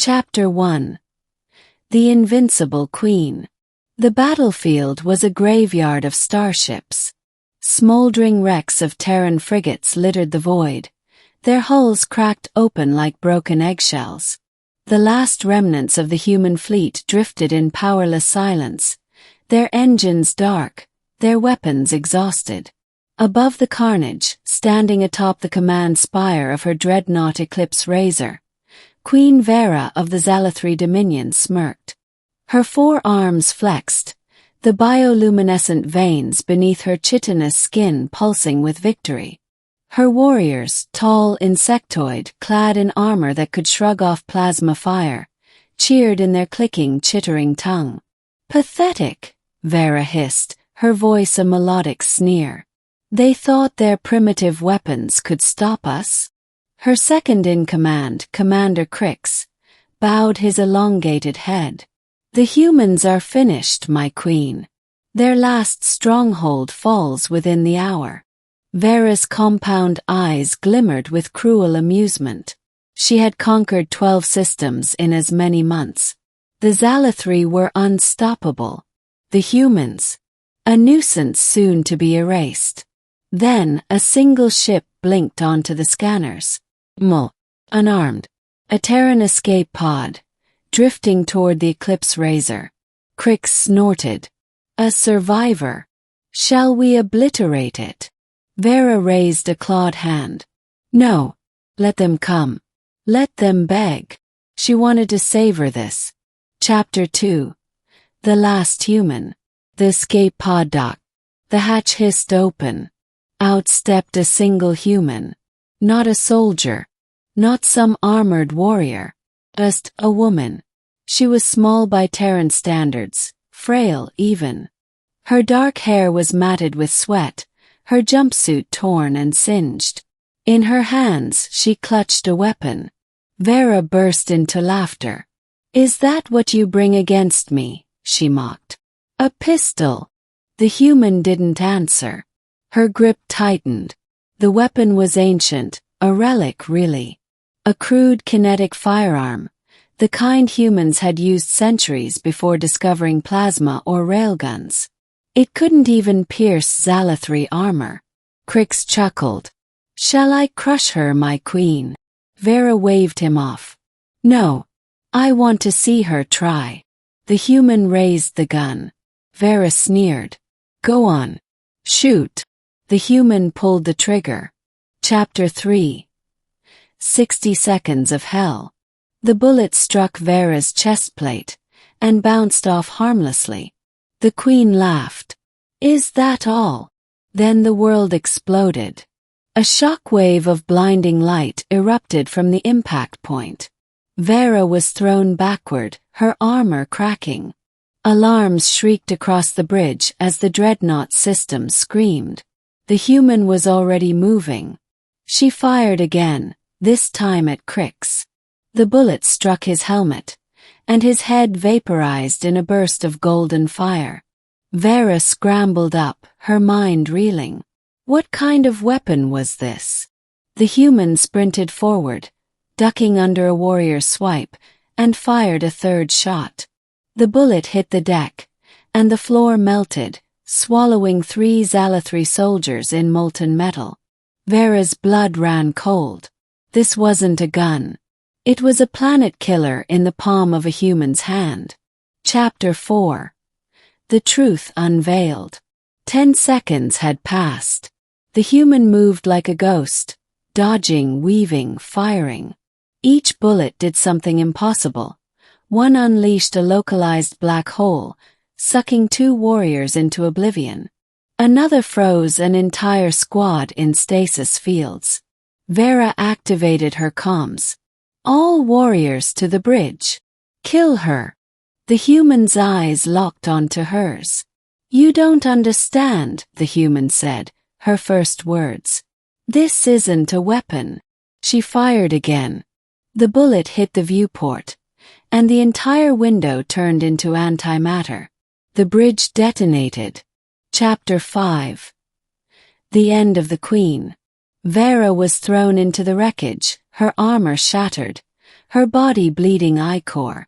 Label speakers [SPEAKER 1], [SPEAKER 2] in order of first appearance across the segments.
[SPEAKER 1] Chapter 1. The Invincible Queen. The battlefield was a graveyard of starships. Smoldering wrecks of Terran frigates littered the void, their hulls cracked open like broken eggshells. The last remnants of the human fleet drifted in powerless silence, their engines dark, their weapons exhausted. Above the carnage, standing atop the command spire of her dreadnought Eclipse Razor, Queen Vera of the Zalathri Dominion smirked. Her forearms flexed, the bioluminescent veins beneath her chitinous skin pulsing with victory. Her warriors, tall insectoid, clad in armor that could shrug off plasma fire, cheered in their clicking, chittering tongue. "Pathetic," Vera hissed, her voice a melodic sneer. "They thought their primitive weapons could stop us?" Her second-in-command, Commander Crix, bowed his elongated head. "The humans are finished, my queen. Their last stronghold falls within the hour." Vera's compound eyes glimmered with cruel amusement. She had conquered 12 systems in as many months. The Zalathri were unstoppable. The humans, a nuisance soon to be erased. Then a single ship blinked onto the scanners. Unarmed. A Terran escape pod, drifting toward the Eclipse Razor. Crix snorted. "A survivor. Shall we obliterate it?" Vera raised a clawed hand. "No. Let them come. Let them beg." She wanted to savor this. Chapter 2. The Last Human. The escape pod docked. The hatch hissed open. Out stepped a single human. Not a soldier. Not some armored warrior. Just a woman. She was small by Terran standards, frail even. Her dark hair was matted with sweat, her jumpsuit torn and singed. In her hands she clutched a weapon. Vera burst into laughter. "Is that what you bring against me?" she mocked. "A pistol." The human didn't answer. Her grip tightened. The weapon was ancient, a relic really. A crude kinetic firearm, the kind humans had used centuries before discovering plasma or railguns. It couldn't even pierce Zalathri armor. Crix chuckled. "Shall I crush her, my queen?" Vera waved him off. "No. I want to see her try." The human raised the gun. Vera sneered. "Go on. Shoot." The human pulled the trigger. Chapter 3. 60 Seconds of Hell. The bullet struck Vera's chest plate and bounced off harmlessly. The queen laughed. "Is that all?" Then the world exploded. A shockwave of blinding light erupted from the impact point. Vera was thrown backward, her armor cracking. Alarms shrieked across the bridge as the dreadnought system screamed. The human was already moving. She fired again, this time at Crix. The bullet struck his helmet, and his head vaporized in a burst of golden fire. Vera scrambled up, her mind reeling. What kind of weapon was this? The human sprinted forward, ducking under a warrior's swipe, and fired a third shot. The bullet hit the deck, and the floor melted, swallowing 3 Zalathri soldiers in molten metal. Vera's blood ran cold. This wasn't a gun. It was a planet killer in the palm of a human's hand. Chapter 4. The Truth Unveiled. 10 seconds had passed. The human moved like a ghost, dodging, weaving, firing. Each bullet did something impossible. One unleashed a localized black hole, sucking 2 warriors into oblivion. Another froze an entire squad in stasis fields. Vera activated her comms. "All warriors to the bridge. Kill her." The human's eyes locked onto hers. "You don't understand," the human said, her first words. "This isn't a weapon." She fired again. The bullet hit the viewport, and the entire window turned into antimatter. The bridge detonated. Chapter 5. The End of the Queen. Vera was thrown into the wreckage, her armor shattered, her body bleeding ichor.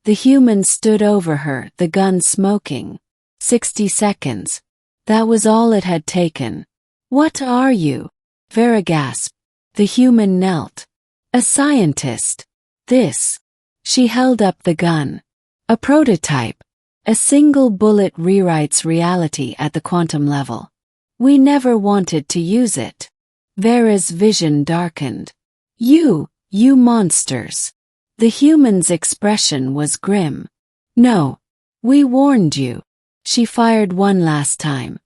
[SPEAKER 1] The human stood over her, the gun smoking. 60 seconds. That was all it had taken. What are you? Vera gasped. The human knelt. A scientist. This. She held up the gun. A prototype. A single bullet rewrites reality at the quantum level. We never wanted to use it. Vera's vision darkened. You monsters. The human's expression was grim. No. We warned you. She fired one last time.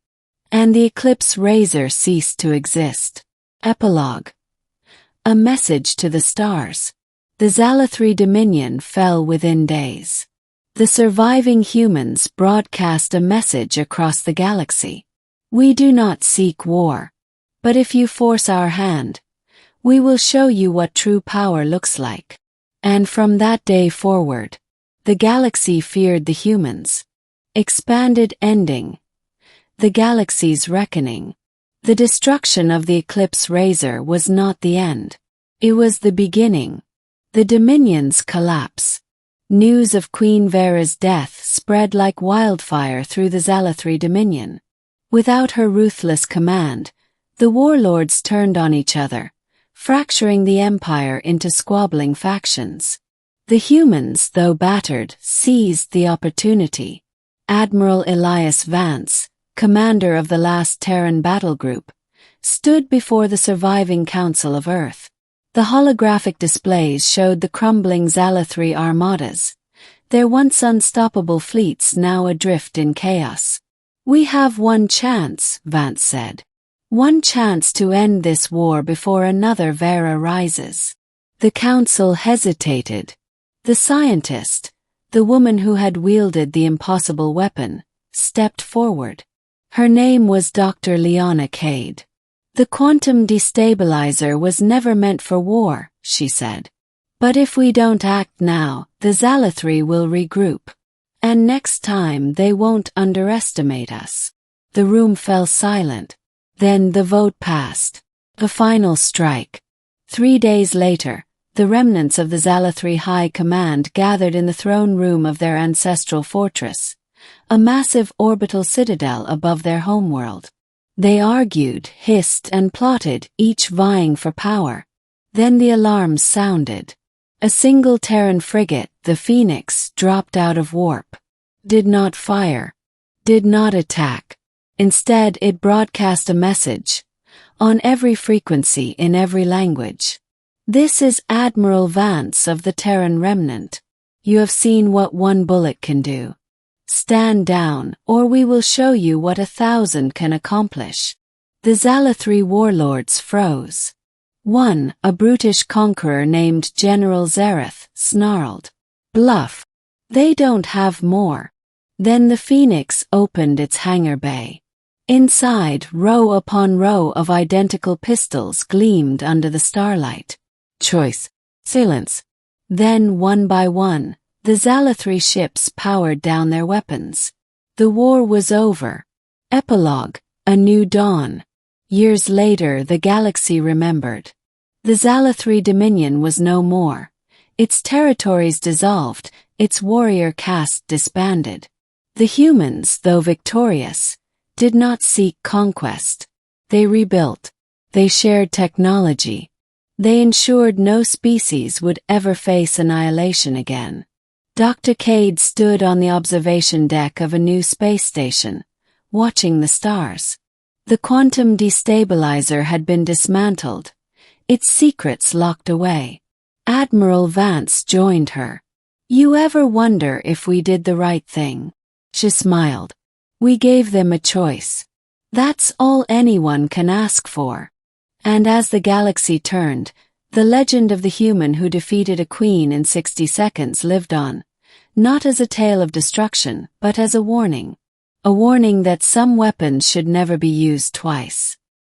[SPEAKER 1] And the Eclipse razor ceased to exist. Epilogue. A message to the stars. The Zalathri Dominion fell within days. The surviving humans broadcast a message across the galaxy. We do not seek war. But if you force our hand, we will show you what true power looks like. And from that day forward, the galaxy feared the humans. Expanded ending. The galaxy's reckoning. The destruction of the Eclipse razor was not the end. It was the beginning. The Dominion's collapse. News of Queen Vera's death spread like wildfire through the Zalathri Dominion. Without her ruthless command, the warlords turned on each other, fracturing the empire into squabbling factions. The humans, though battered, seized the opportunity. Admiral Elias Vance, commander of the last Terran battle group, stood before the surviving Council of Earth. The holographic displays showed the crumbling Zalathri armadas, their once unstoppable fleets now adrift in chaos. We have one chance, Vance said. One chance to end this war before another Vera rises. The council hesitated. The scientist, the woman who had wielded the impossible weapon, stepped forward. Her name was Dr. Liana Cade. The quantum destabilizer was never meant for war, she said. But if we don't act now, the Zalathri will regroup. And next time they won't underestimate us. The room fell silent. Then the vote passed. A final strike. 3 days later, the remnants of the Zalathri High Command gathered in the throne room of their ancestral fortress, a massive orbital citadel above their homeworld. They argued, hissed, and plotted, each vying for power. Then the alarms sounded. A single Terran frigate, the Phoenix, dropped out of warp. Did not fire. Did not attack. Instead, it broadcast a message, on every frequency in every language. This is Admiral Vance of the Terran Remnant. You have seen what one bullet can do. Stand down, or we will show you what 1,000 can accomplish. The Zalathri warlords froze. One, a brutish conqueror named General Zareth, snarled. Bluff. They don't have more. Then the Phoenix opened its hangar bay. Inside, row upon row of identical pistols gleamed under the starlight. Choice. Silence. Then, one by one, the Zalathri ships powered down their weapons. The war was over. Epilogue. A new dawn. Years later, the galaxy remembered. The Zalathri Dominion was no more. Its territories dissolved, its warrior caste disbanded. The humans, though victorious, did not seek conquest. They rebuilt. They shared technology. They ensured no species would ever face annihilation again. Dr. Cade stood on the observation deck of a new space station, watching the stars. The quantum destabilizer had been dismantled, its secrets locked away. Admiral Vance joined her. You ever wonder if we did the right thing? She smiled. We gave them a choice. That's all anyone can ask for. And as the galaxy turned, the legend of the human who defeated a queen in 60 seconds lived on, not as a tale of destruction, but as a warning. A warning that some weapons should never be used twice.